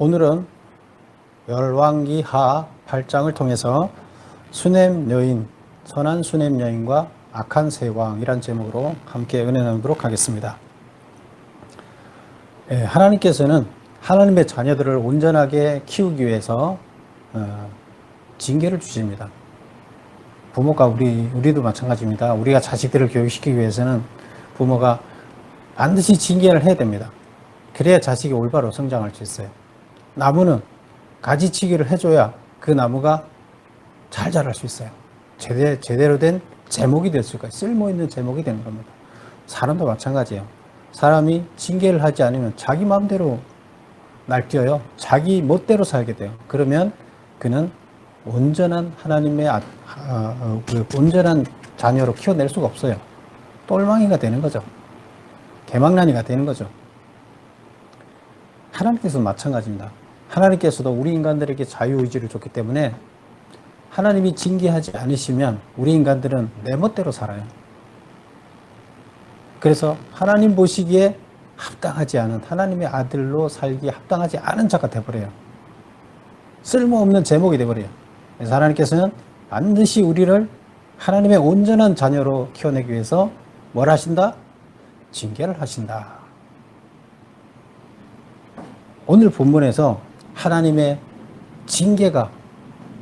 오늘은 열왕기하 8장을 통해서 수냄 여인, 선한 수냄 여인과 악한 세왕이란 제목으로 함께 은혜 나누도록 하겠습니다. 하나님께서는 하나님의 자녀들을 온전하게 키우기 위해서 징계를 주십니다. 부모가 우리도 마찬가지입니다. 우리가 자식들을 교육시키기 위해서는 부모가 반드시 징계를 해야 됩니다. 그래야 자식이 올바로 성장할 수 있어요. 나무는 가지치기를 해줘야 그 나무가 잘 자랄 수 있어요. 제대로 된 제목이 될 수가 있어요. 쓸모있는 제목이 되는 겁니다. 사람도 마찬가지예요. 사람이 징계를 하지 않으면 자기 마음대로 날뛰어요. 자기 멋대로 살게 돼요. 그러면 그는 온전한 하나님의 온전한 자녀로 키워낼 수가 없어요. 똘망이가 되는 거죠. 개망난이가 되는 거죠. 하나님께서도 마찬가지입니다. 하나님께서도 우리 인간들에게 자유의지를 줬기 때문에 하나님이 징계하지 않으시면 우리 인간들은 내 멋대로 살아요. 그래서 하나님 보시기에 합당하지 않은, 하나님의 아들로 살기에 합당하지 않은 자가 되어버려요. 쓸모없는 제목이 되어버려요. 그래서 하나님께서는 반드시 우리를 하나님의 온전한 자녀로 키워내기 위해서 뭘 하신다? 징계를 하신다. 오늘 본문에서 하나님의 징계가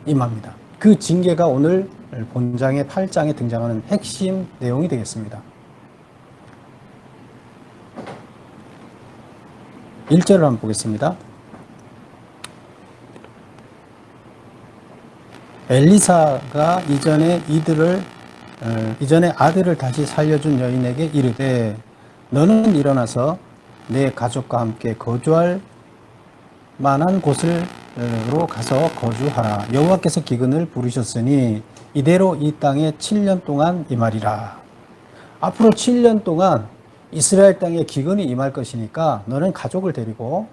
임합니다. 그 징계가 오늘 본장의 8장에 등장하는 핵심 내용이 되겠습니다. 1절을 한번 보겠습니다. 엘리사가 이전에 아들을 다시 살려준 여인에게 이르되 너는 일어나서 내 가족과 함께 거주할 만한 곳으로 가서 거주하라. 여호와께서 기근을 부르셨으니 이대로 이 땅에 7년 동안 임하리라. 앞으로 7년 동안 이스라엘 땅에 기근이 임할 것이니까 너는 가족을 데리고,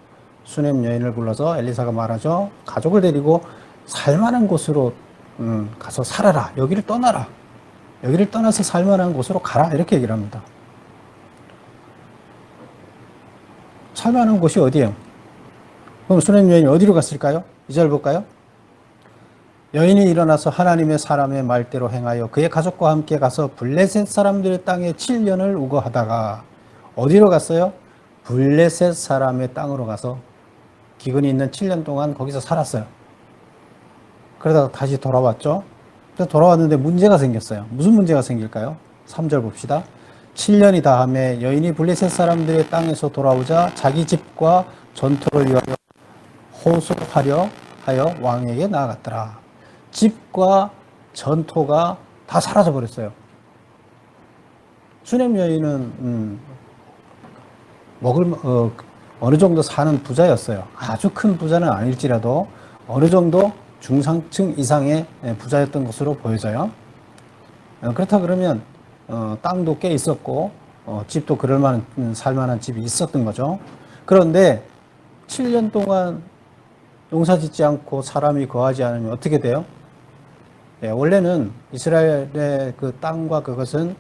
수냄 여인을 불러서 엘리사가 말하죠. 가족을 데리고 살만한 곳으로 가서 살아라. 여기를 떠나라. 여기를 떠나서 살만한 곳으로 가라. 이렇게 얘기를 합니다. 살만한 곳이 어디예요? 그럼 수냄 여인이 어디로 갔을까요? 2절 볼까요? 여인이 일어나서 하나님의 사람의 말대로 행하여 그의 가족과 함께 가서 블레셋 사람들의 땅에 7년을 우거하다가 어디로 갔어요? 블레셋 사람의 땅으로 가서 기근이 있는 7년 동안 거기서 살았어요. 그러다가 다시 돌아왔죠. 그래서 돌아왔는데 문제가 생겼어요. 무슨 문제가 생길까요? 3절 봅시다. 7년이 다음에 여인이 블레셋 사람들의 땅에서 돌아오자 자기 집과 전토를 위하여 호소하려 하여 왕에게 나아갔더라. 집과 전토가 다 사라져 버렸어요. 수냄 여인은 어느 정도 사는 부자였어요. 아주 큰 부자는 아닐지라도 어느 정도 중상층 이상의 부자였던 것으로 보여져요. 그렇다 그러면 땅도 꽤 있었고 집도 살만한 집이 있었던 거죠. 그런데 7년 동안 농사 짓지 않고 사람이 거하지 않으면 어떻게 돼요? 원래는 이스라엘의 그 땅과 그것은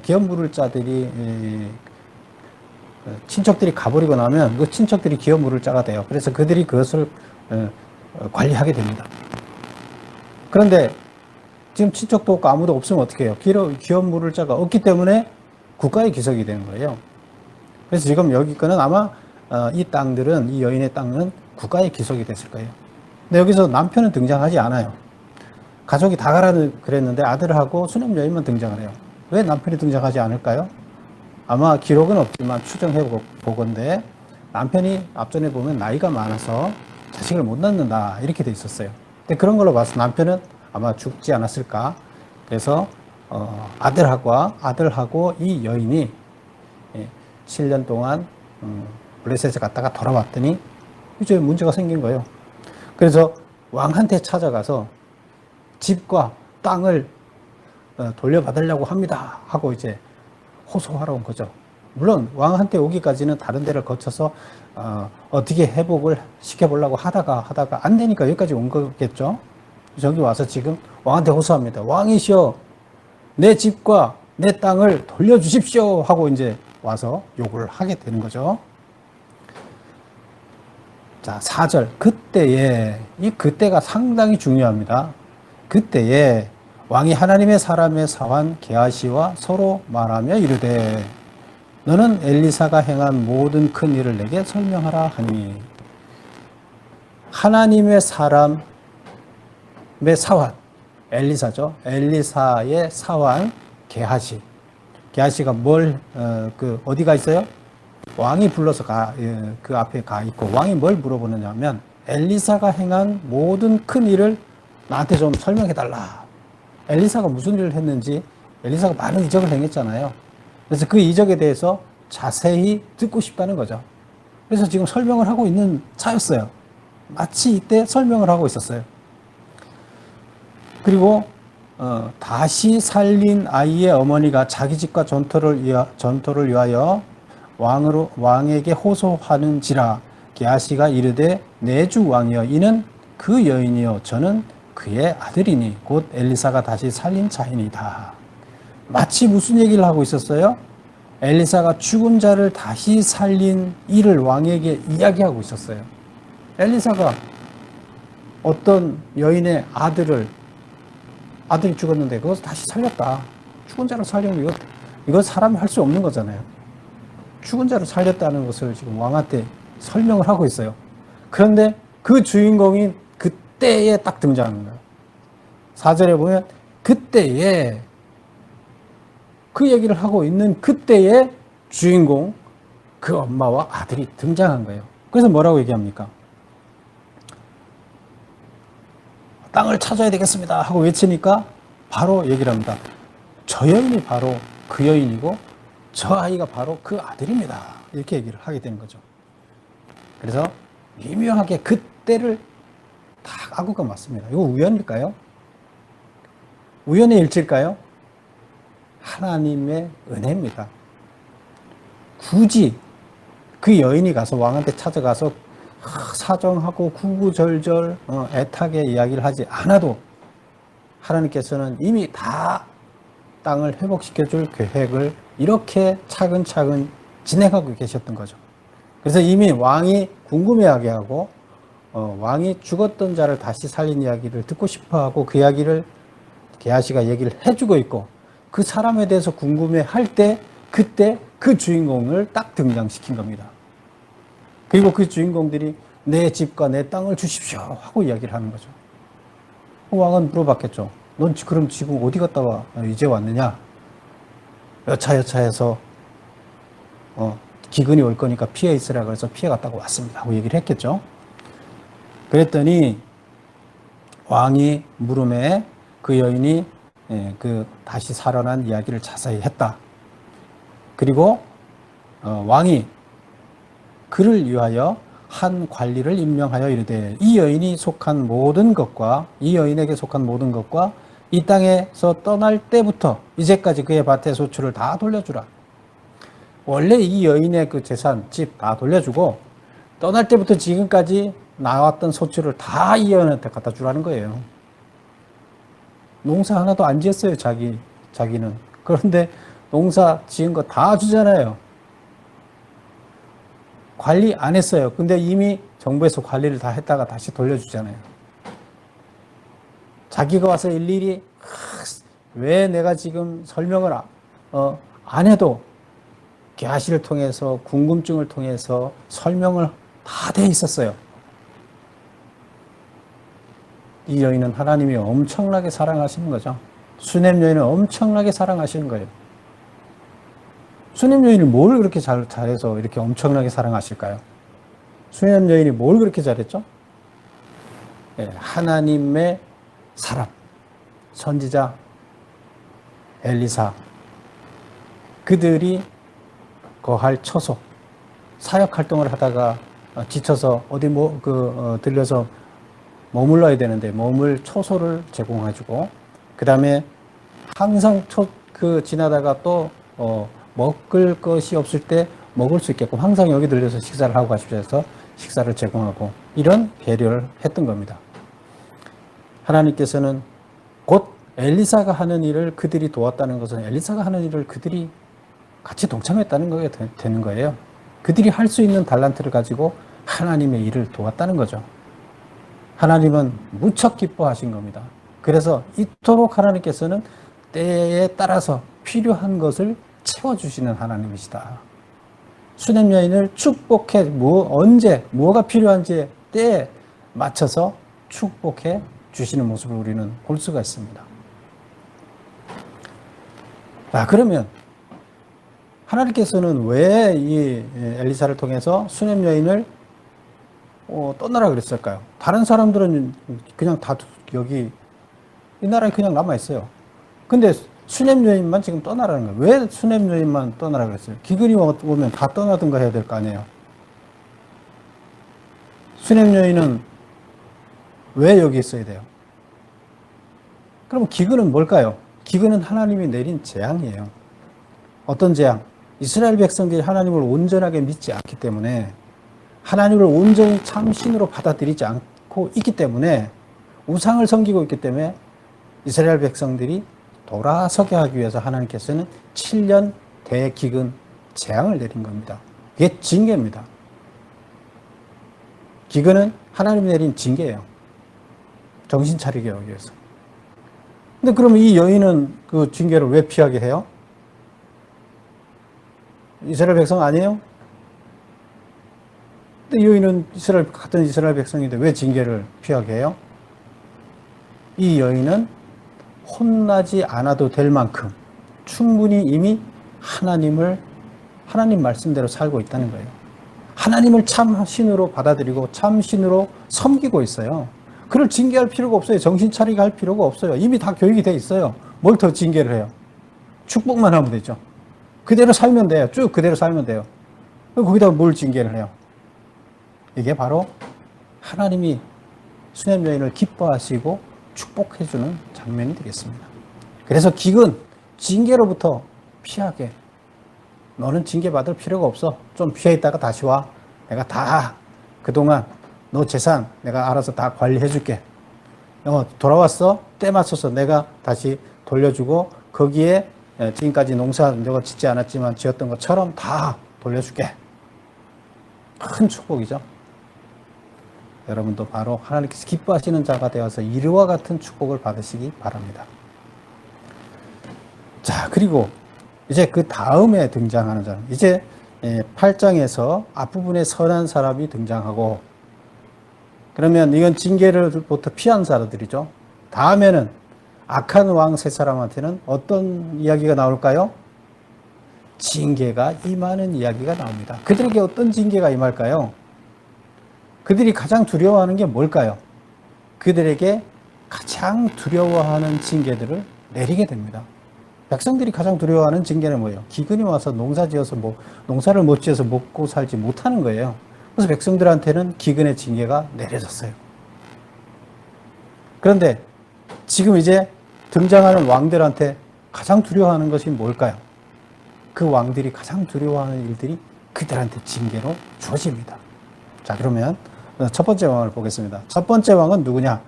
기업 물을 자들이, 친척들이 가버리고 나면 그 친척들이 기업 물을 자가 돼요. 그래서 그들이 그것을 관리하게 됩니다. 그런데 지금 친척도 없고 아무도 없으면 어떻게 해요? 기업 물을 자가 없기 때문에 국가의 기속이 되는 거예요. 그래서 지금 여기 거는 아마 이 땅들은, 이 여인의 땅은 국가의 기속이 됐을 거예요. 근데 여기서 남편은 등장하지 않아요. 가족이 다 가라 그랬는데 아들하고 수냄 여인만 등장을 해요. 왜 남편이 등장하지 않을까요? 아마 기록은 없지만 추정해 보건대 남편이 앞전에 보면 나이가 많아서 자식을 못 낳는다 이렇게 돼 있었어요. 근데 그런 걸로 봐서 남편은 아마 죽지 않았을까. 그래서 아들하고 이 여인이 7년 동안 블레셋에 갔다가 돌아왔더니 이제 문제가 생긴 거예요. 그래서 왕한테 찾아가서 집과 땅을 돌려받으려고 합니다 하고 이제 호소하러 온 거죠. 물론 왕한테 오기까지는 다른 데를 거쳐서 어떻게 회복을 시켜보려고 하다가 안 되니까 여기까지 온 거겠죠. 저기 와서 지금 왕한테 호소합니다. 왕이시여, 내 집과 내 땅을 돌려주십시오 하고 이제 와서 요구를 하게 되는 거죠. 자, 4절. 그때에, 이 그때가 상당히 중요합니다. 그때에 왕이 하나님의 사람의 사환 게하시와 서로 말하며 이르되 너는 엘리사가 행한 모든 큰 일을 내게 설명하라 하니 하나님의 사람의 사환 엘리사죠. 엘리사의 사환 게하시. 게하시가 어디가 있어요? 왕이 불러서 그 앞에 가 있고 왕이 뭘 물어보느냐 하면 엘리사가 행한 모든 큰 일을 나한테 좀 설명해 달라. 엘리사가 무슨 일을 했는지 엘리사가 많은 이적을 행했잖아요. 그래서 그 이적에 대해서 자세히 듣고 싶다는 거죠. 그래서 지금 설명을 하고 있는 차였어요. 마치 이때 설명을 하고 있었어요. 그리고 다시 살린 아이의 어머니가 자기 집과 전토를 위하여 왕에게 호소하는지라 게하시가 이르되 내 주 왕이여 이는 그 여인이요 저는 그의 아들이니 곧 엘리사가 다시 살린 자이니다. 마치 무슨 얘기를 하고 있었어요? 엘리사가 죽은 자를 다시 살린 일을 왕에게 이야기하고 있었어요. 엘리사가 어떤 여인의 아들이 죽었는데 그것을 다시 살렸다. 죽은 자를 살리는 이거 사람이 할 수 없는 거잖아요. 죽은 자를 살렸다는 것을 지금 왕한테 설명을 하고 있어요. 그런데 그 주인공이 그때에 딱 등장하는 거예요. 4절에 보면 그때에 그 얘기를 하고 있는 그때의 주인공 그 엄마와 아들이 등장한 거예요. 그래서 뭐라고 얘기합니까? 땅을 찾아야 되겠습니다 하고 외치니까 바로 얘기를 합니다. 저 여인이 바로 그 여인이고 저 아이가 바로 그 아들입니다. 이렇게 얘기를 하게 되는 거죠. 그래서 미묘하게 그때를 딱 아구가 맞습니다. 이거 우연일까요? 우연의 일치일까요? 하나님의 은혜입니다. 굳이 그 여인이 가서 왕한테 찾아가서 사정하고 구구절절 애타게 이야기를 하지 않아도 하나님께서는 이미 다 땅을 회복시켜줄 계획을 이렇게 차근차근 진행하고 계셨던 거죠. 그래서 이미 왕이 궁금해하게 하고 왕이 죽었던 자를 다시 살린 이야기를 듣고 싶어하고 그 이야기를 게하시가 얘기를 해주고 있고 그 사람에 대해서 궁금해할 때 그때 그 주인공을 딱 등장시킨 겁니다. 그리고 그 주인공들이 내 집과 내 땅을 주십시오 하고 이야기를 하는 거죠. 왕은 물어봤겠죠. 넌 그럼 지금 어디 갔다 와? 이제 왔느냐? 여차여차해서 기근이 올 거니까 피해 있으라 그래서 피해 갔다고 왔습니다 하고 얘기를 했겠죠. 그랬더니 왕이 물음에 그 여인이 다시 살아난 이야기를 자세히 했다. 그리고 왕이 그를 위하여 한 관리를 임명하여 이르되 이 여인에게 속한 모든 것과 이 땅에서 떠날 때부터 이제까지 그의 밭의 소출을 다 돌려주라. 원래 이 여인의 그 재산, 집 다 돌려주고 떠날 때부터 지금까지 나왔던 소출을 다 이 여인한테 갖다 주라는 거예요. 농사 하나도 안 지었어요, 자기는. 그런데 농사 지은 거 다 주잖아요. 관리 안 했어요. 근데 이미 정부에서 관리를 다 했다가 다시 돌려주잖아요. 자기가 와서 일일이 왜 내가 지금 설명을 안 해도 게하시를 통해서 궁금증을 통해서 설명을 다 돼 있었어요. 이 여인은 하나님이 엄청나게 사랑하시는 거죠. 수넴 여인은 엄청나게 사랑하시는 거예요. 수넴 여인이 뭘 그렇게 잘해서 이렇게 엄청나게 사랑하실까요? 수넴 여인이 뭘 그렇게 잘했죠? 네, 하나님의 사람, 선지자, 엘리사, 그들이 거할 처소, 사역 활동을 하다가 지쳐서 어디 들려서 머물러야 되는데 머물 처소를 제공해주고, 그 다음에 항상 지나다가 또 먹을 것이 없을 때 먹을 수 있게끔 항상 여기 들려서 식사를 하고 가십시오 해서 식사를 제공하고 이런 배려를 했던 겁니다. 하나님께서는 곧 엘리사가 하는 일을 그들이 도왔다는 것은 엘리사가 하는 일을 그들이 같이 동참했다는 게 되는 거예요. 그들이 할 수 있는 달란트를 가지고 하나님의 일을 도왔다는 거죠. 하나님은 무척 기뻐하신 겁니다. 그래서 이토록 하나님께서는 때에 따라서 필요한 것을 채워주시는 하나님이시다. 수냄 여인을 축복해, 언제, 뭐가 필요한지 때에 맞춰서 축복해 주시는 모습을 우리는 볼 수가 있습니다. 그러면 하나님께서는 왜 이 엘리사를 통해서 수냄 여인을 떠나라 그랬을까요? 다른 사람들은 그냥 다 여기 이 나라에 그냥 남아 있어요. 근데 수냄 여인만 지금 떠나라는 거예요. 왜 수냄 여인만 떠나라 그랬어요? 기근이 오면 다 떠나든가 해야 될 거 아니에요. 수냄 여인은 왜 여기 있어야 돼요? 그럼 기근은 뭘까요? 기근은 하나님이 내린 재앙이에요. 어떤 재앙? 이스라엘 백성들이 하나님을 온전하게 믿지 않기 때문에, 하나님을 온전히 참 신으로 받아들이지 않고 있기 때문에, 우상을 섬기고 있기 때문에 이스라엘 백성들이 돌아서게 하기 위해서 하나님께서는 7년 대기근 재앙을 내린 겁니다. 이게 징계입니다. 기근은 하나님이 내린 징계예요. 정신 차리게 하기 위해서. 근데 그러면 이 여인은 그 징계를 왜 피하게 해요? 이스라엘 백성 아니에요? 근데 이 여인은 같은 이스라엘 백성인데 왜 징계를 피하게 해요? 이 여인은 혼나지 않아도 될 만큼 충분히 이미 하나님 말씀대로 살고 있다는 거예요. 하나님을 참 신으로 받아들이고 참 신으로 섬기고 있어요. 그를 징계할 필요가 없어요. 정신 차리게 할 필요가 없어요. 이미 다 교육이 돼 있어요. 뭘 더 징계를 해요? 축복만 하면 되죠. 그대로 살면 돼요. 쭉 그대로 살면 돼요. 거기다가 뭘 징계를 해요? 이게 바로 하나님이 수냄 여인을 기뻐하시고 축복해주는 장면이 되겠습니다. 그래서 기근, 징계로부터 피하게. 너는 징계받을 필요가 없어. 좀 피해 있다가 다시 와. 내가 다 그동안 너 재산 내가 알아서 다 관리해 줄게. 돌아왔어? 때 맞춰서 내가 다시 돌려주고 거기에 지금까지 농사 너가 짓지 않았지만 지었던 것처럼 다 돌려줄게. 큰 축복이죠. 여러분도 바로 하나님께서 기뻐하시는 자가 되어서 이와 같은 축복을 받으시기 바랍니다. 자, 그리고 이제 그 다음에 등장하는 사람, 이제 8장에서 앞부분에 선한 사람이 등장하고, 그러면 이건 징계를부터 피한 사람들이죠. 다음에는 악한 왕 세 사람한테는 어떤 이야기가 나올까요? 징계가 임하는 이야기가 나옵니다. 그들에게 어떤 징계가 임할까요? 그들이 가장 두려워하는 게 뭘까요? 그들에게 가장 두려워하는 징계들을 내리게 됩니다. 백성들이 가장 두려워하는 징계는 뭐예요? 기근이 와서 농사를 못 지어서 먹고 살지 못하는 거예요. 그래서 백성들한테는 기근의 징계가 내려졌어요. 그런데 지금 이제 등장하는 왕들한테 가장 두려워하는 것이 뭘까요? 그 왕들이 가장 두려워하는 일들이 그들한테 징계로 주어집니다. 자, 그러면 첫 번째 왕을 보겠습니다. 첫 번째 왕은 누구냐?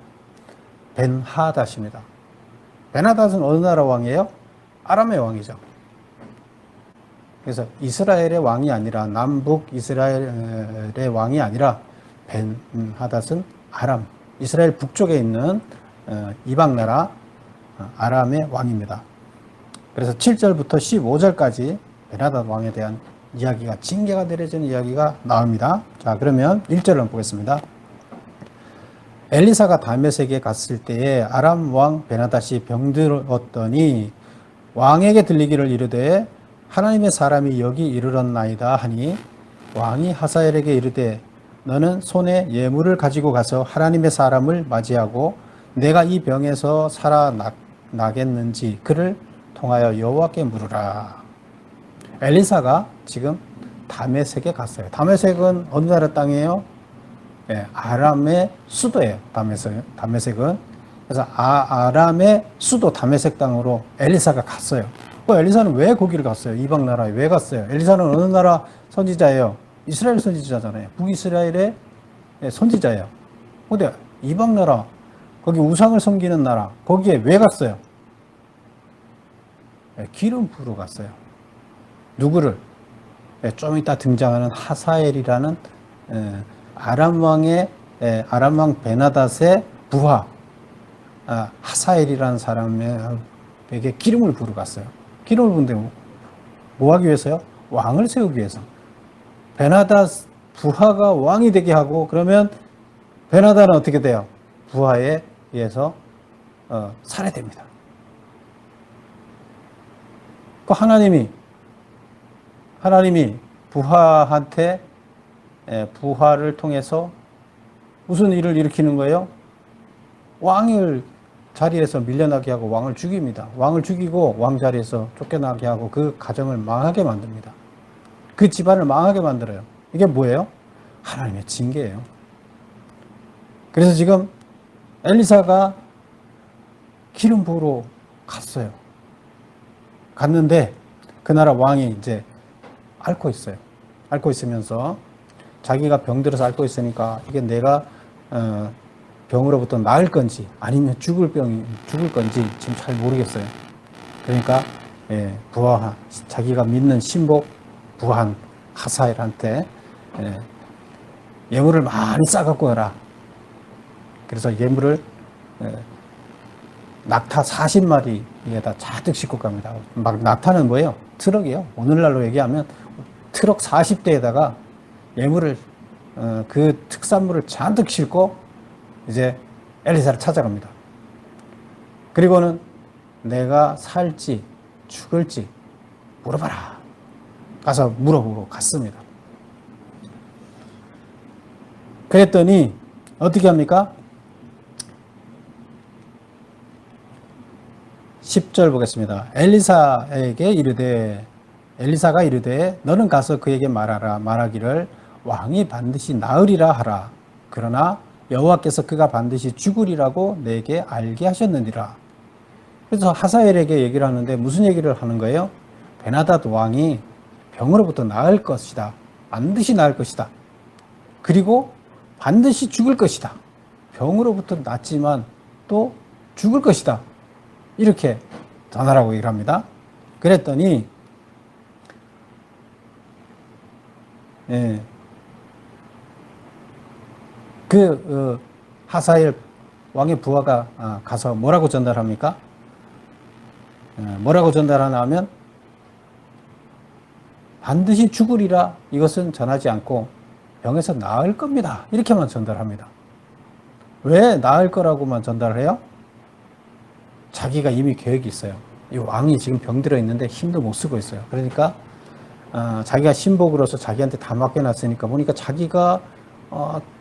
벤하닷입니다. 벤하닷은 어느 나라 왕이에요? 아람의 왕이죠. 그래서 이스라엘의 왕이 아니라, 남북 이스라엘의 왕이 아니라 벤하닷은 아람, 이스라엘 북쪽에 있는 이방 나라 아람의 왕입니다. 그래서 7절부터 15절까지 벤하닷 왕에 대한 이야기가, 징계가 내려지는 이야기가 나옵니다. 자, 그러면 1절을 한번 보겠습니다. 엘리사가 다메섹에 갔을 때에 아람 왕 벤하닷이 병들었더니 왕에게 들리기를 이르되 하나님의 사람이 여기 이르렀나이다 하니, 왕이 하사엘에게 이르되 너는 손에 예물을 가지고 가서 하나님의 사람을 맞이하고 내가 이 병에서 살아나겠는지 그를 통하여 여호와께 물으라. 엘리사가 지금 다메섹에 갔어요. 다메섹은 어느 나라 땅이에요? 네, 아람의 수도예요. 다메섹은. 그래서 아람의 수도 다메섹 땅으로 엘리사가 갔어요. 엘리사는 왜 거기를 갔어요? 이방 나라에 왜 갔어요? 엘리사는 어느 나라 선지자예요? 이스라엘 선지자잖아요. 북이스라엘의 선지자예요. 근데 이방 나라, 거기 우상을 섬기는 나라, 거기에 왜 갔어요? 기름 부으러 갔어요. 누구를? 좀 이따 등장하는 하사엘이라는 아람 왕 베나닷의 부하 하사엘이라는 사람에게 기름을 부으러 갔어요. 기름을 부은데 뭐 하기 위해서요? 왕을 세우기 위해서. 베나닷 부하가 왕이 되게 하고, 그러면 베나닷은 어떻게 돼요? 부하에 의해서 살해됩니다. 그 하나님이 부하한테 부하를 통해서 무슨 일을 일으키는 거예요? 왕을 자리에서 밀려나게 하고 왕을 죽입니다. 왕을 죽이고 왕 자리에서 쫓겨나게 하고 그 가정을 망하게 만듭니다. 그 집안을 망하게 만들어요. 이게 뭐예요? 하나님의 징계예요. 그래서 지금 엘리사가 기름 부으러 갔어요. 갔는데 그 나라 왕이 이제 앓고 있어요. 앓고 있으면서 자기가 병들어서 앓고 있으니까 이게 내가 병으로부터 나을 건지 아니면 죽을 건지 지금 잘 모르겠어요. 그러니까 자기가 믿는 신복 부한 하사엘한테 예물을 많이 싸갖고 와라. 그래서 예물을 낙타 40마리에다 잔뜩 싣고 갑니다. 막 낙타는 뭐예요? 트럭이에요. 오늘날로 얘기하면 트럭 40대에다가 예물을 그 특산물을 잔뜩 싣고 이제 엘리사를 찾아갑니다. 그리고는 내가 살지 죽을지 물어봐라. 가서 물어보러 갔습니다. 그랬더니 어떻게 합니까? 10절 보겠습니다. 엘리사가 이르되 너는 가서 그에게 말하기를 왕이 반드시 나으리라 하라. 그러나 여호와께서 그가 반드시 죽으리라고 내게 알게 하셨느니라. 그래서 하사엘에게 얘기를 하는데 무슨 얘기를 하는 거예요? 베나닷 왕이 병으로부터 나을 것이다. 반드시 나을 것이다. 그리고 반드시 죽을 것이다. 병으로부터 낫지만 또 죽을 것이다. 이렇게 전하라고 얘기를 합니다. 그랬더니 하사엘 왕의 부하가 가서 뭐라고 전달합니까? 뭐라고 전달하나 하면 반드시 죽으리라 이것은 전하지 않고 병에서 나을 겁니다. 이렇게만 전달합니다. 왜 나을 거라고만 전달을 해요? 자기가 이미 계획이 있어요. 이 왕이 지금 병들어 있는데 힘도 못 쓰고 있어요. 그러니까 자기가 신복으로서 자기한테 다 맡겨놨으니까 보니까 자기가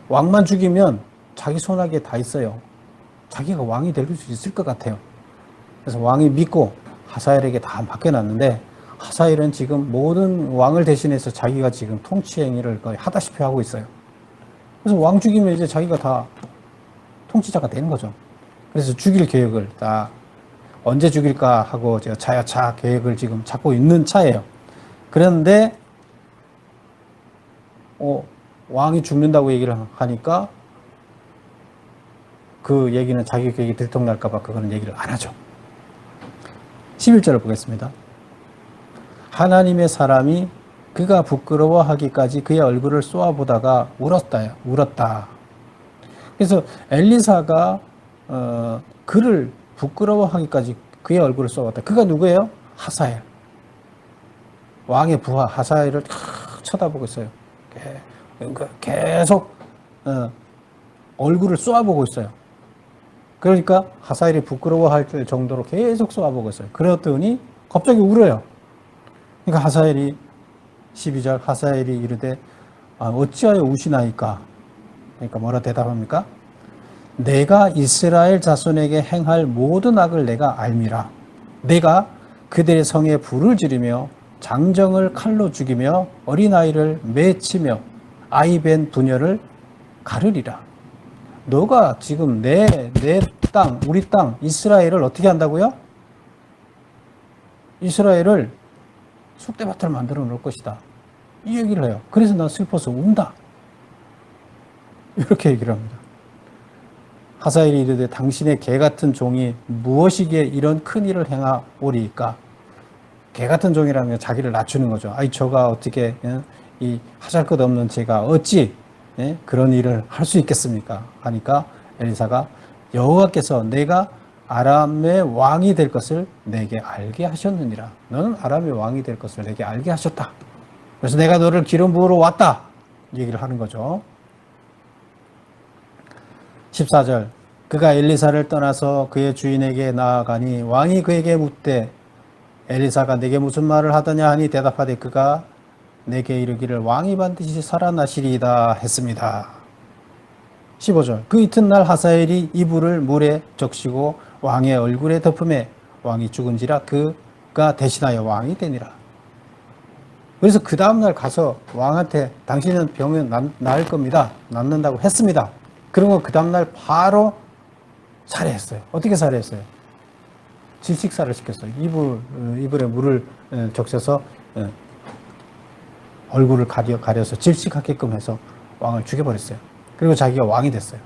왕만 죽이면 자기 손아귀에 다 있어요. 자기가 왕이 될 수 있을 것 같아요. 그래서 왕이 믿고 하사엘에게 다 맡겨놨는데 하사엘은 지금 모든 왕을 대신해서 자기가 지금 통치 행위를 거의 하다시피 하고 있어요. 그래서 왕 죽이면 이제 자기가 다 통치자가 되는 거죠. 그래서 죽일 계획을 다 언제 죽일까 하고 제가 차야차 계획을 지금 잡고 있는 차예요. 그런데 왕이 죽는다고 얘기를 하니까 그 얘기는 자기 계획이 들통날까 봐 그거는 얘기를 안 하죠. 11절을 보겠습니다. 하나님의 사람이 그가 부끄러워하기까지 그의 얼굴을 쏘아보다가 울었다. 그래서 엘리사가 그를 부끄러워하기까지 그의 얼굴을 쏘았다. 그가 누구예요? 하사엘. 왕의 부하 하사엘을 쳐다보고 있어요. 계속 얼굴을 쏘아보고 있어요. 그러니까 하사엘이 부끄러워할 정도로 계속 쏘아보고 있어요. 그랬더니 갑자기 울어요. 그러니까 하사엘이 12절 하사엘이 이르되 어찌하여 우시나이까? 그러니까 뭐라 대답합니까? 내가 이스라엘 자손에게 행할 모든 악을 내가 알미라. 내가 그들의 성에 불을 지르며 장정을 칼로 죽이며 어린아이를 매치며 아이벤 부녀를 가르리라. 너가 지금 내 땅, 우리 땅 이스라엘을 어떻게 한다고요? 이스라엘을 쑥대밭을 만들어 놓을 것이다. 이 얘기를 해요. 그래서 난 슬퍼서 운다. 이렇게 얘기를 합니다. 하사엘이 이르되 당신의 개 같은 종이 무엇이기에 이런 큰 일을 행하오리까? 개 같은 종이라는 게 자기를 낮추는 거죠. 아이 저가 어떻게 이 하잘 것 없는 제가 어찌 예? 그런 일을 할 수 있겠습니까? 하니까 엘리사가 여호와께서 내가 아람의 왕이 될 것을 내게 알게 하셨느니라. 너는 아람의 왕이 될 것을 내게 알게 하셨다. 그래서 내가 너를 기름 부으러 왔다. 얘기를 하는 거죠. 14절 그가 엘리사를 떠나서 그의 주인에게 나아가니 왕이 그에게 묻되 엘리사가 내게 무슨 말을 하더냐 하니 대답하되 그가 내게 이르기를 왕이 반드시 살아나시리이다 했습니다. 15절 그 이튿날 하사엘이 이불을 물에 적시고 왕의 얼굴에 덮음에 왕이 죽은지라 그가 대신하여 왕이 되니라. 그래서 그 다음날 가서 왕한테 당신은 병은 나을 겁니다. 낫는다고 했습니다. 그러고 그 다음날 바로 살해했어요. 어떻게 살해했어요? 질식사를 시켰어요. 이불에 물을 적셔서 얼굴을 가려서 질식하게끔 해서 왕을 죽여버렸어요. 그리고 자기가 왕이 됐어요.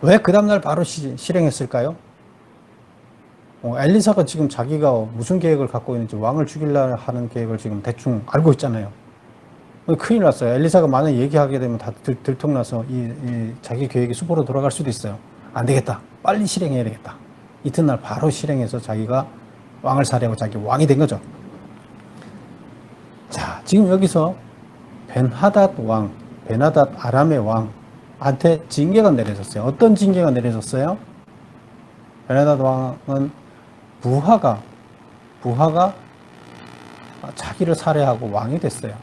왜 그 다음날 바로 실행했을까요? 엘리사가 지금 자기가 무슨 계획을 갖고 있는지 왕을 죽이려 하는 계획을 지금 대충 알고 있잖아요. 큰일 났어요. 엘리사가 만약 얘기하게 되면 다 들통나서 자기 계획이 수포로 돌아갈 수도 있어요. 안 되겠다. 빨리 실행해야 되겠다. 이튿날 바로 실행해서 자기가 왕을 살해하고 자기 왕이 된 거죠. 자, 지금 여기서 벤하닷 아람의 왕한테 징계가 내려졌어요. 어떤 징계가 내려졌어요? 벤하닷 왕은 부하가 자기를 살해하고 왕이 됐어요.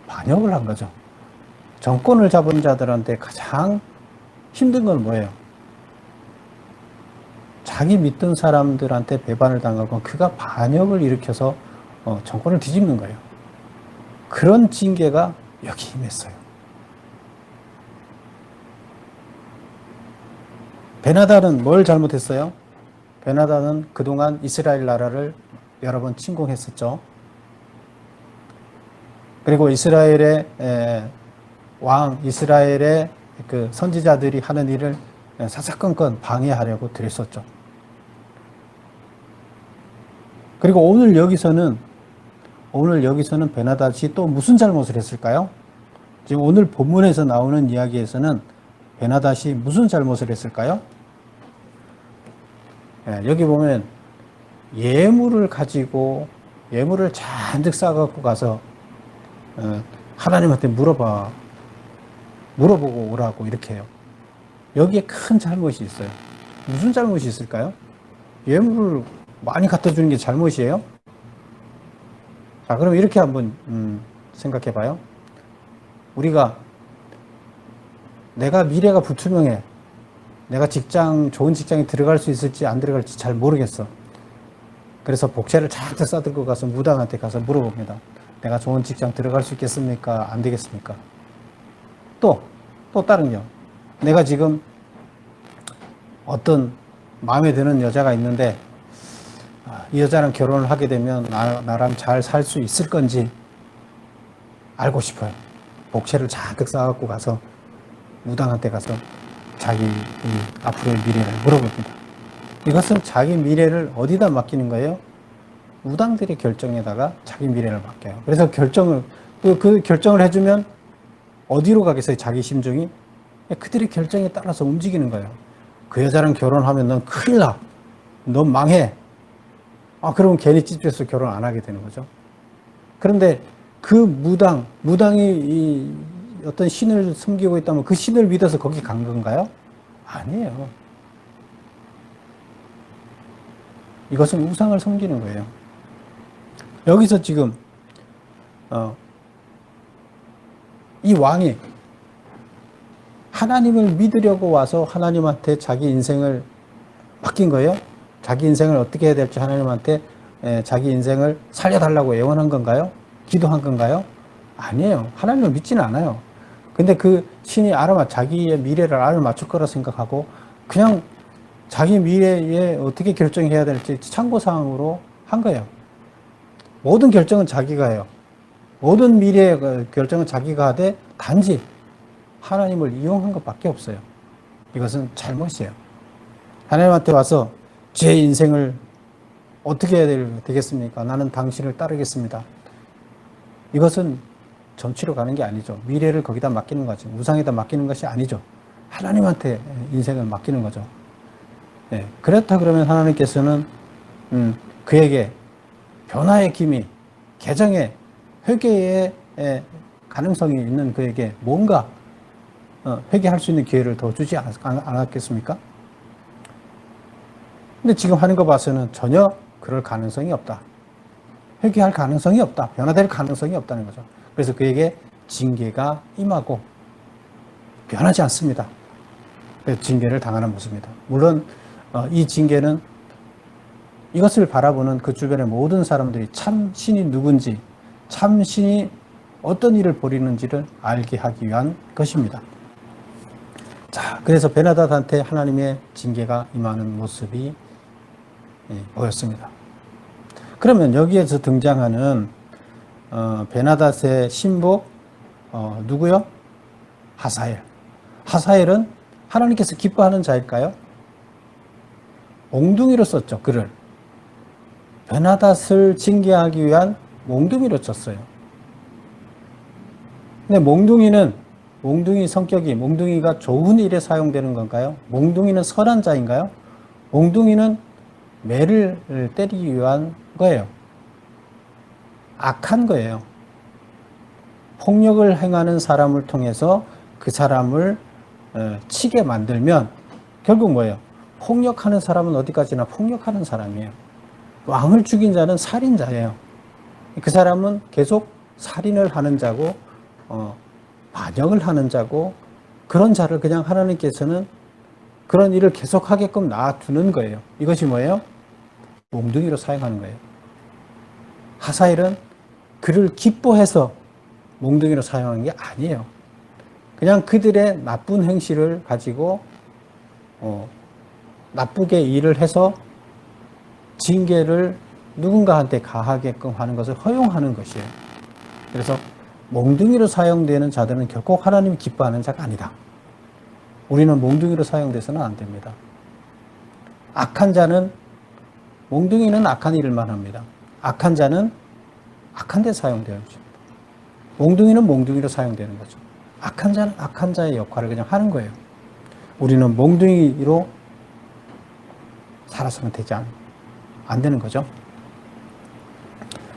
반역을 한 거죠. 정권을 잡은 자들한테 가장 힘든 건 뭐예요? 자기 믿던 사람들한테 배반을 당하고 그가 반역을 일으켜서 정권을 뒤집는 거예요. 그런 징계가 여기 임했어요. 베나다는 뭘 잘못했어요? 베나다는 그동안 이스라엘 나라를 여러 번 침공했었죠. 그리고 이스라엘의 그 선지자들이 하는 일을 사사건건 방해하려고 들였었죠. 그리고 오늘 여기서는 베나닷이 또 무슨 잘못을 했을까요? 지금 오늘 본문에서 나오는 이야기에서는 베나닷이 무슨 잘못을 했을까요? 여기 보면 예물을 잔뜩 싸갖고 가서 하나님한테 물어보고 오라고 이렇게 해요. 여기에 큰 잘못이 있어요. 무슨 잘못이 있을까요? 예물을 많이 갖다 주는 게 잘못이에요? 자, 그럼 이렇게 한번 생각해 봐요. 우리가 내가 미래가 불투명해. 내가 좋은 직장에 들어갈 수 있을지 안 들어갈지 잘 모르겠어. 그래서 복채를 잔뜩 싸들고 가서 무당한테 가서 물어봅니다. 내가 좋은 직장 들어갈 수 있겠습니까? 안 되겠습니까? 또 다른요. 내가 지금 어떤 마음에 드는 여자가 있는데 이 여자랑 결혼을 하게 되면 나랑 잘 살 수 있을 건지 알고 싶어요. 복채를 잔뜩 싸갖고 가서 무당한테 가서 자기 앞으로의 미래를 물어봅니다. 이것은 자기 미래를 어디다 맡기는 거예요? 무당들의 결정에다가 자기 미래를 맡겨요. 그래서 그 결정을 해주면 어디로 가겠어요? 자기 심정이? 그들의 결정에 따라서 움직이는 거예요. 그 여자랑 결혼하면 넌 큰일 나. 넌 망해. 그러면 괜히 찝찝해서 결혼 안 하게 되는 거죠. 그런데 그 무당이 어떤 신을 섬기고 있다면 그 신을 믿어서 거기 간 건가요? 아니에요. 이것은 우상을 섬기는 거예요. 여기서 지금 이 왕이 하나님을 믿으려고 와서 하나님한테 자기 인생을 맡긴 거예요. 자기 인생을 어떻게 해야 될지 하나님한테 자기 인생을 살려달라고 애원한 건가요? 기도한 건가요? 아니에요. 하나님을 믿지는 않아요. 근데 그 신이 자기의 미래를 알아맞출 거라 생각하고 그냥 자기 미래에 어떻게 결정해야 될지 참고사항으로 한 거예요. 모든 결정은 자기가 해요. 모든 미래의 결정은 자기가 하되 단지 하나님을 이용한 것밖에 없어요. 이것은 잘못이에요. 하나님한테 와서 제 인생을 어떻게 해야 되겠습니까? 나는 당신을 따르겠습니다. 이것은 점치러 가는 게 아니죠. 미래를 거기다 맡기는 거지. 우상에다 맡기는 것이 아니죠. 하나님한테 인생을 맡기는 거죠. 예, 그렇다 그러면 하나님께서는 그에게 변화의 기미, 개정의 회개의 가능성이 있는 그에게 뭔가 회개할 수 있는 기회를 더 주지 않았겠습니까? 근데 지금 하는 거 봐서는 전혀 그럴 가능성이 없다. 회개할 가능성이 없다. 변화될 가능성이 없다는 거죠. 그래서 그에게 징계가 임하고 변하지 않습니다. 그래서 징계를 당하는 모습입니다. 물론 이 징계는 이것을 바라보는 그 주변의 모든 사람들이 참 신이 누군지, 참 신이 어떤 일을 벌이는지를 알게 하기 위한 것입니다. 자, 그래서 베나닷한테 하나님의 징계가 임하는 모습이 보였습니다. 그러면 여기에서 등장하는 베나닷의 신부 누구요? 하사엘. 하사엘은 하나님께서 기뻐하는 자일까요? 몽둥이로 썼죠, 글을. 베나닷을 징계하기 위한 몽둥이로 쳤어요. 근데 몽둥이 성격이, 몽둥이가 좋은 일에 사용되는 건가요? 몽둥이는 선한 자인가요? 몽둥이는 매를 때리기 위한 거예요. 악한 거예요. 폭력을 행하는 사람을 통해서 그 사람을 치게 만들면 결국 뭐예요? 폭력하는 사람은 어디까지나 폭력하는 사람이에요. 왕을 죽인 자는 살인자예요. 그 사람은 계속 살인을 하는 자고 반역을 하는 자고 그런 자를 그냥 하나님께서는 그런 일을 계속하게끔 놔두는 거예요. 이것이 뭐예요? 몽둥이로 사용하는 거예요. 하사엘은 그를 기뻐해서 몽둥이로 사용하는 게 아니에요. 그냥 그들의 나쁜 행실을 가지고 나쁘게 일을 해서 징계를 누군가한테 가하게끔 하는 것을 허용하는 것이에요. 그래서 몽둥이로 사용되는 자들은 결코 하나님이 기뻐하는 자가 아니다. 우리는 몽둥이로 사용돼서는 안 됩니다. 악한 자는 몽둥이는 악한 일만 합니다. 악한 자는 악한 데 사용되어야 합니다. 몽둥이는 몽둥이로 사용되는 거죠. 악한 자는 악한 자의 역할을 그냥 하는 거예요. 우리는 몽둥이로 살아서는 안 되는 거죠.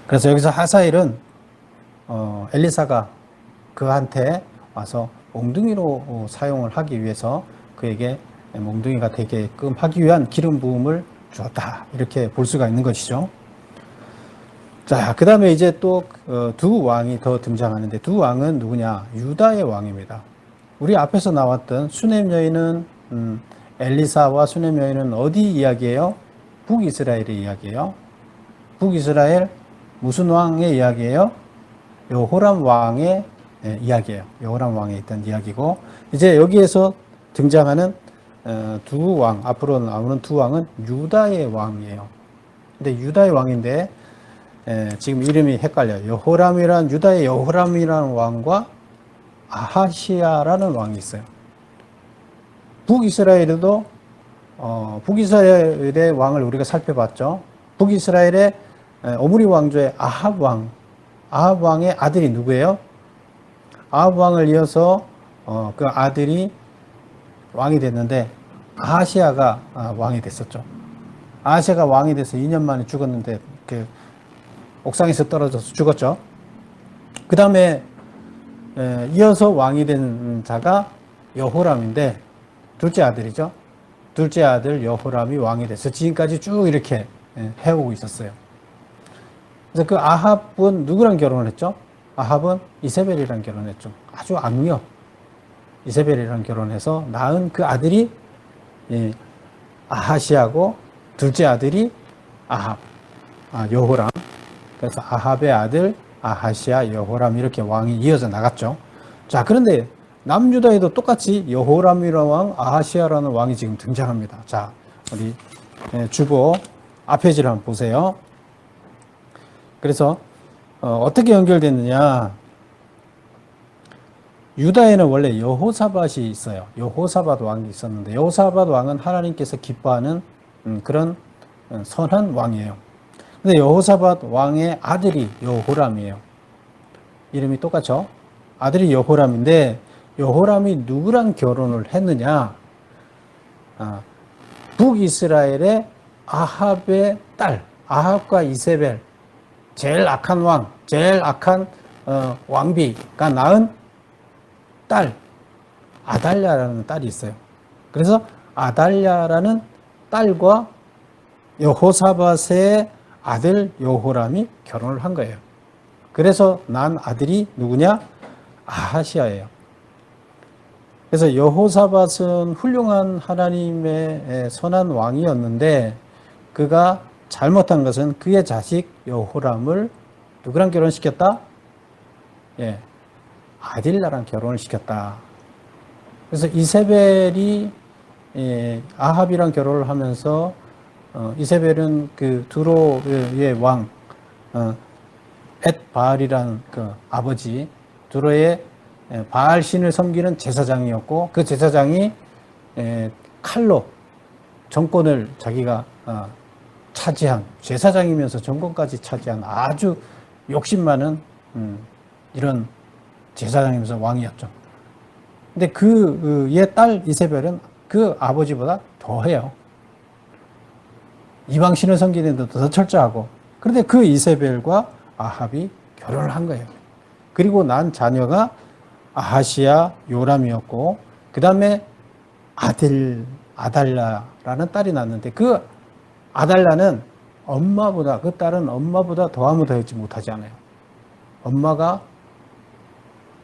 그래서 여기서 하사엘은 엘리사가 그한테 와서 몽둥이로 사용을 하기 위해서 그에게 몽둥이가 되게끔 하기 위한 기름 부음을 주었다. 이렇게 볼 수가 있는 것이죠. 자, 그 다음에 이제 또 두 왕이 더 등장하는데 두 왕은 누구냐? 유다의 왕입니다. 우리 앞에서 나왔던 수넴 여인은 엘리사와 수넴 여인은 어디 이야기예요? 북이스라엘의 이야기예요. 북이스라엘 무슨 왕의 이야기예요? 여호람 왕의 이야기예요. 여호람 왕에 있던 이야기고 이제 여기에서 등장하는 두 왕, 앞으로 나오는 두 왕은 유다의 왕이에요. 근데 유다의 왕인데 지금 이름이 헷갈려요. 유다의 여호람이라는 왕과 아하시아라는 왕이 있어요. 북이스라엘에도 북이스라엘의 왕을 우리가 살펴봤죠. 북이스라엘의 오므리 왕조의 아합 왕의 아들이 누구예요? 아합 왕을 이어서 그 아들이 왕이 됐는데 아하시아가 왕이 됐었죠. 아하시아가 왕이 돼서 2년 만에 죽었는데 그 옥상에서 떨어져서 죽었죠. 그 다음에 이어서 왕이 된 자가 여호람인데 둘째 아들이죠. 둘째 아들 여호람이 왕이 돼서 지금까지 쭉 이렇게 해오고 있었어요. 그래서 그 아합은 누구랑 결혼을 했죠? 아합은 이세벨이랑 결혼했죠. 아주 악녀 이세벨이랑 결혼해서 낳은 그 아들이 아하시아고 둘째 아들이 여호람. 그래서 아합의 아들 아하시아, 여호람 이렇게 왕이 이어져 나갔죠. 자, 그런데 남유다에도 똑같이 여호람이라는 왕, 아하시아라는 왕이 지금 등장합니다. 자, 우리 주보 앞에 지를 한번 보세요. 그래서 어떻게 연결됐느냐? 유다에는 원래 여호사밧이 있어요. 여호사밧 왕이 있었는데 여호사밧 왕은 하나님께서 기뻐하는 그런 선한 왕이에요. 근데 여호사밧 왕의 아들이 여호람이에요. 이름이 똑같죠. 아들이 여호람인데 여호람이 누구랑 결혼을 했느냐? 북이스라엘의 아합의 딸, 아합과 이세벨, 제일 악한 왕, 제일 악한 왕비가 낳은 딸, 아달랴라는 딸이 있어요. 그래서 아달랴라는 딸과 여호사밧의 아들 여호람이 결혼을 한 거예요. 그래서 난 아들이 누구냐? 아하시아예요. 그래서 여호사밧은 훌륭한 하나님의 선한 왕이었는데 그가 잘못한 것은 그의 자식 여호람을 누구랑 결혼시켰다? 예, 아딜라랑 결혼을 시켰다. 그래서 이세벨이 아합이랑 결혼을 하면서 이세벨은 그 두로의 왕 엣바알이라는 그 아버지 두로의 바알 신을 섬기는 제사장이었고 그 제사장이 칼로 정권을 자기가 차지한 제사장이면서 정권까지 차지한 아주 욕심 많은 이런 제사장이면서 왕이었죠. 근데 그의 딸 이세벨은 그 아버지보다 더해요. 이방신을 섬기는 데도 더 철저하고. 그런데 그 이세벨과 아합이 결혼을 한 거예요. 그리고 난 자녀가 아하시아 요람이었고 그 다음에 아달라라는 딸이 낳았는데 그 아달라는 그 딸은 엄마보다 더하면 더하지 못하지 않아요. 엄마가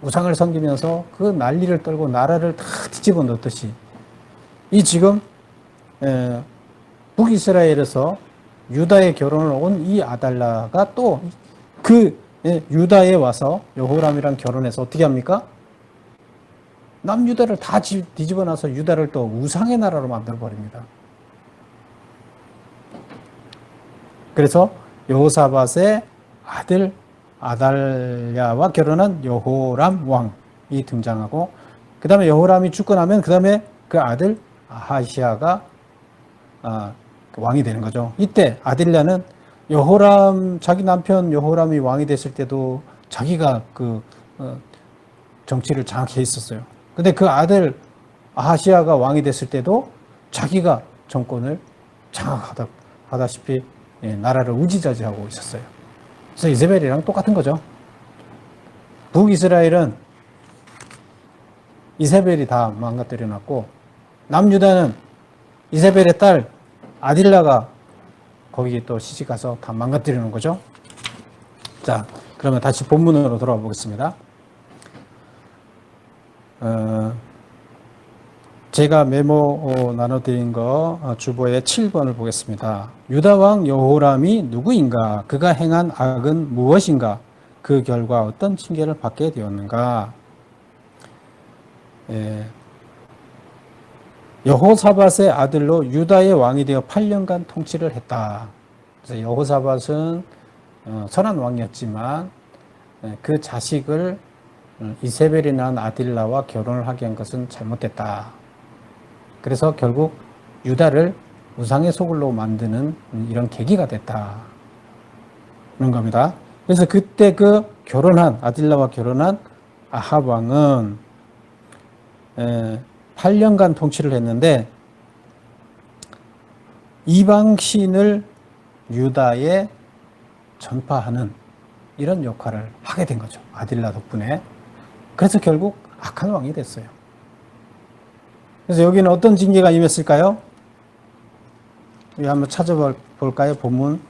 우상을 섬기면서 그 난리를 떨고 나라를 다 뒤집어 놓듯이 이 지금 북이스라엘에서 유다에 결혼을 온 이 아달라가 또 그 유다에 와서 여호람이랑 결혼해서 어떻게 합니까? 남유다를 다 뒤집어 놔서 유다를 또 우상의 나라로 만들어 버립니다. 그래서 여호사밧의 아들 아달랴와 결혼한 여호람 왕이 등장하고 그 다음에 여호람이 죽고 나면 그 다음에 그 아들 아하시아가 왕이 되는 거죠. 이때 아딜랴는 자기 남편 여호람이 왕이 됐을 때도 자기가 그 정치를 장악해 있었어요. 근데 그 아들 아하시아가 왕이 됐을 때도 자기가 정권을 장악하다시피 나라를 우지자지하고 있었어요. 그래서 이세벨이랑 똑같은 거죠. 북이스라엘은 이세벨이 다 망가뜨려 놨고 남유다는 이세벨의 딸 아딜라가 거기에 또 시집가서 다 망가뜨려 놓은 거죠. 자, 그러면 다시 본문으로 돌아와 보겠습니다. 제가 메모 나눠드린 거 주보의 7번을 보겠습니다. 유다왕 여호람이 누구인가? 그가 행한 악은 무엇인가? 그 결과 어떤 징계를 받게 되었는가? 여호사밧의 아들로 유다의 왕이 되어 8년간 통치를 했다. 그래서 여호사밧은 선한 왕이었지만 그 자식을 이세벨이 낳은 아딜라와 결혼을 하게 한 것은 잘못됐다. 그래서 결국 유다를 우상의 소굴로 만드는 이런 계기가 됐다. 그런 겁니다. 그래서 그때 아딜라와 결혼한 아합 왕은 8년간 통치를 했는데 이방신을 유다에 전파하는 이런 역할을 하게 된 거죠. 아딜라 덕분에. 그래서 결국 악한 왕이 됐어요. 그래서 여기는 어떤 징계가 임했을까요? 여기 한번 찾아볼까요? 본문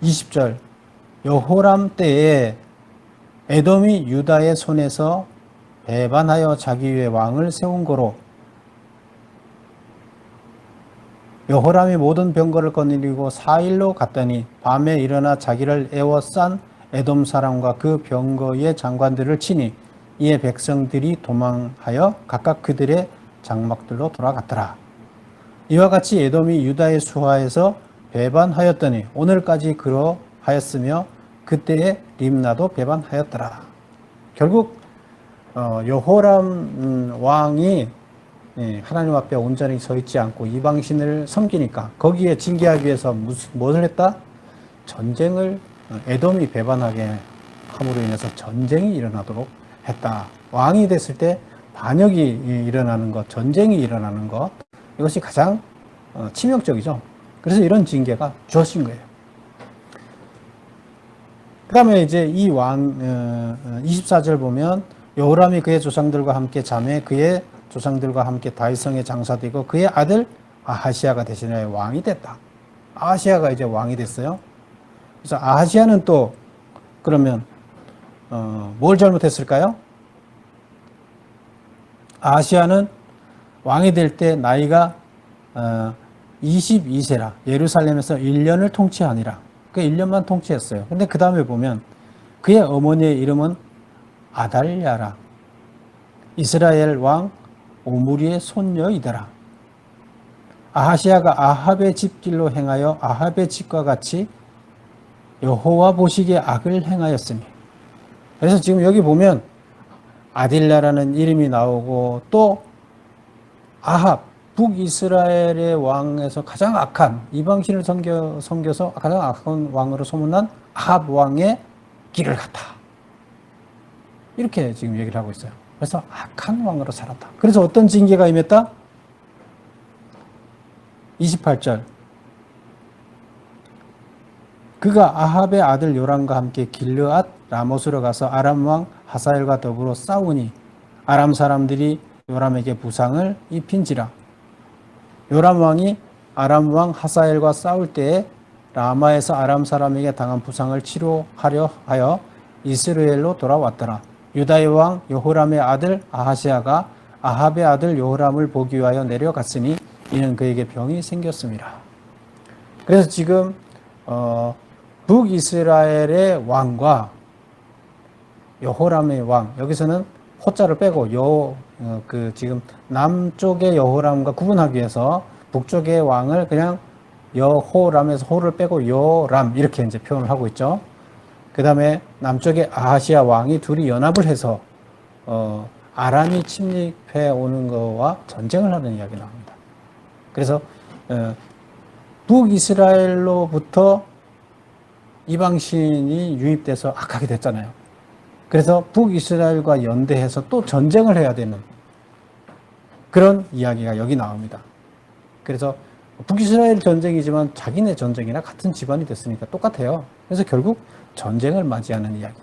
20절. 여호람 때에 에돔이 유다의 손에서 배반하여 자기 위에 왕을 세운 거로 여호람이 모든 병거를 거느리고 4일로 갔더니 밤에 일어나 자기를 애워싼 에돔 사람과 그 병거의 장관들을 치니 이에 백성들이 도망하여 각각 그들의 장막들로 돌아갔더라. 이와 같이 에돔이 유다의 수하에서 배반하였더니 오늘까지 그러하였으며 그때의 림나도 배반하였더라. 결국 여호람 왕이 하나님 앞에 온전히 서 있지 않고 이방신을 섬기니까 거기에 징계하기 위해서 무엇을 했다? 전쟁을 에돔이 배반하게 함으로 인해서 전쟁이 일어나도록 했다. 왕이 됐을 때 반역이 일어나는 것, 전쟁이 일어나는 것, 이것이 가장 치명적이죠. 그래서 이런 징계가 주어진 거예요. 그 다음에 이제 이 왕, 24절 보면 여호람이 그의 조상들과 함께 자매 그의 조상들과 함께 다윗성에 장사되고 그의 아들 아하시아가 대신하여 왕이 됐다. 아하시아가 이제 왕이 됐어요. 그래서 아하시아는 또 그러면 뭘 잘못했을까요? 아하시아는 왕이 될 때 나이가 22세라 예루살렘에서 1년을 통치하니라. 그 1년만 통치했어요. 근데 그 다음에 보면 그의 어머니의 이름은 아달랴라. 이스라엘 왕 오므리의 손녀이더라. 아하시아가 아합의 집길로 행하여 아합의 집과 같이 여호와 보시기에 악을 행하였으니. 그래서 지금 여기 보면 아딜라라는 이름이 나오고 또 아합 북이스라엘의 왕에서 가장 악한 이방신을 섬겨서 가장 악한 왕으로 소문난 아합 왕의 길을 갔다. 이렇게 지금 얘기를 하고 있어요. 그래서 악한 왕으로 살았다. 그래서 어떤 징계가 임했다? 28절. 그가 아합의 아들 요람과 함께 길르앗 라못으로 가서 아람 왕 하사엘과 더불어 싸우니 아람 사람들이 요람에게 부상을 입힌지라. 요람 왕이 아람 왕 하사엘과 싸울 때에 라마에서 아람 사람에게 당한 부상을 치료하려 하여 이스라엘로 돌아왔더라. 유다의 왕 여호람의 아들 아하시아가 아합의 아들 여호람을 보기 위하여 내려갔으니 이는 그에게 병이 생겼습니다. 그래서 지금 북이스라엘의 왕과 여호람의 왕, 여기서는 호자를 빼고 지금 남쪽의 여호람과 구분하기 위해서 북쪽의 왕을 그냥 여호람에서 호를 빼고 요람 이렇게 이제 표현을 하고 있죠. 그 다음에 남쪽의 아하시아 왕이 둘이 연합을 해서 아람이 침입해 오는 것과 전쟁을 하는 이야기 나옵니다. 그래서 북이스라엘로부터 이방신이 유입돼서 악하게 됐잖아요. 그래서 북이스라엘과 연대해서 또 전쟁을 해야 되는 그런 이야기가 여기 나옵니다. 그래서 북이스라엘 전쟁이지만 자기네 전쟁이나 같은 집안이 됐으니까 똑같아요. 그래서 결국 전쟁을 맞이하는 이야기.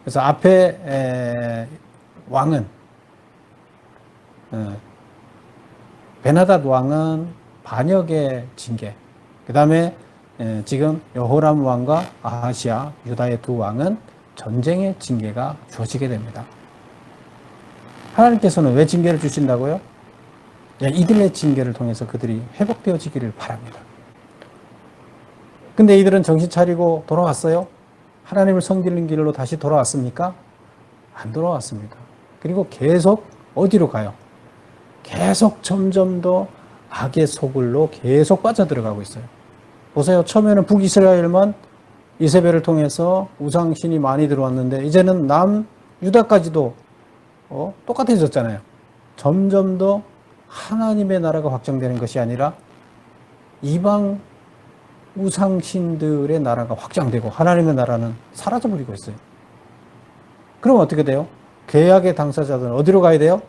그래서 앞에 왕은 베나닷 왕은 반역의 징계. 그 다음에 지금 여호람 왕과 아하시아 유다의 두 왕은 전쟁의 징계가 주어지게 됩니다. 하나님께서는 왜 징계를 주신다고요? 이들의 징계를 통해서 그들이 회복되어지기를 바랍니다. 근데 이들은 정신 차리고 돌아왔어요? 하나님을 섬기는 길로 다시 돌아왔습니까? 안 돌아왔습니다. 그리고 계속 어디로 가요? 계속 점점 더 악의 소굴로 계속 빠져들어가고 있어요. 보세요. 처음에는 북이스라엘만 이세벨을 통해서 우상신이 많이 들어왔는데 이제는 남유다까지도 똑같아졌잖아요. 점점 더 하나님의 나라가 확장되는 것이 아니라 이방 우상신들의 나라가 확장되고 하나님의 나라는 사라져버리고 있어요. 그럼 어떻게 돼요? 계약의 당사자들은 어디로 가야 돼요?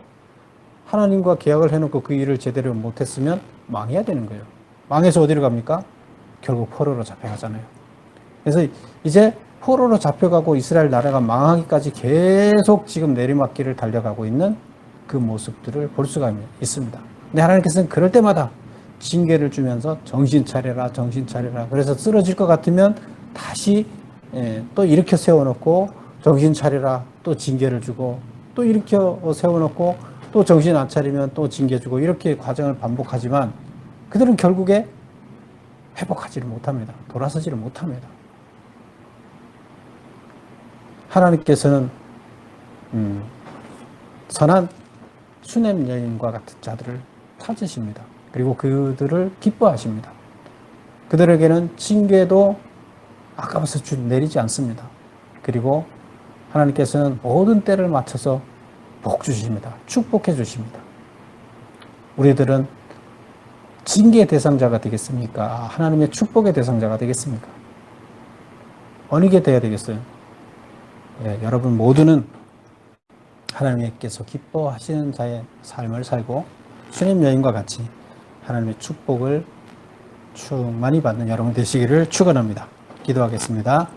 하나님과 계약을 해놓고 그 일을 제대로 못했으면 망해야 되는 거예요. 망해서 어디로 갑니까? 결국 포로로 잡혀가잖아요. 그래서 이제 포로로 잡혀가고 이스라엘 나라가 망하기까지 계속 지금 내리막길을 달려가고 있는 그 모습들을 볼 수가 있습니다. 근데 하나님께서는 그럴 때마다 징계를 주면서 정신 차려라, 정신 차려라. 그래서 쓰러질 것 같으면 다시 또 일으켜 세워놓고 정신 차려라, 또 징계를 주고 또 일으켜 세워놓고 또 정신 안 차리면 또 징계 주고 이렇게 과정을 반복하지만 그들은 결국에 회복하지를 못합니다. 돌아서지를 못합니다. 하나님께서는 선한 수냄 여인과 같은 자들을 찾으십니다. 그리고 그들을 기뻐하십니다. 그들에게는 징계도 아까워서 내리지 않습니다. 그리고 하나님께서는 모든 때를 맞춰서 복 주십니다. 축복해 주십니다. 우리들은 징계의 대상자가 되겠습니까? 하나님의 축복의 대상자가 되겠습니까? 어느 게 돼야 되겠어요? 여러분 모두는 하나님께서 기뻐하시는 자의 삶을 살고 수님 여인과 같이 하나님의 축복을 충만히 받는 여러분 되시기를 축원합니다. 기도하겠습니다.